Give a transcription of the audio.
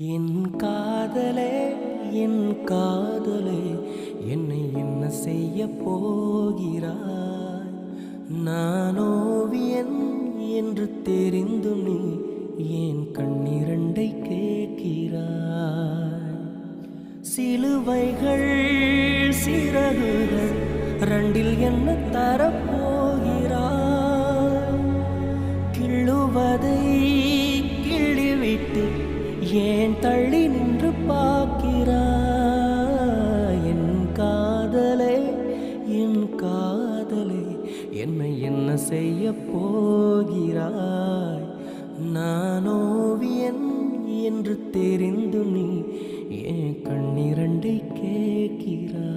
என் காதலே என் காதலே என்னை என்ன செய்ய போகிறாய்? நான் ஓவியன் என்று தெரிந்தும் நீ என் கண்ணிரண்டை கேட்கிறாய். சிலுவைகள் சிறகுகள் ரெண்டில் என்ன தரப்போகிறாய்? கிள்ளுவதை கிள்ளிவிட்டு ஏன் தள்ளி நின்று பார்க்கிறாய்? என் காதலே என் காதலே என்னை என்ன செய்ய போகிறாய்? நான் ஓவியன் என்று தெரிந்து நீ என் கண்ணிரண்டை கேட்கிறாய்.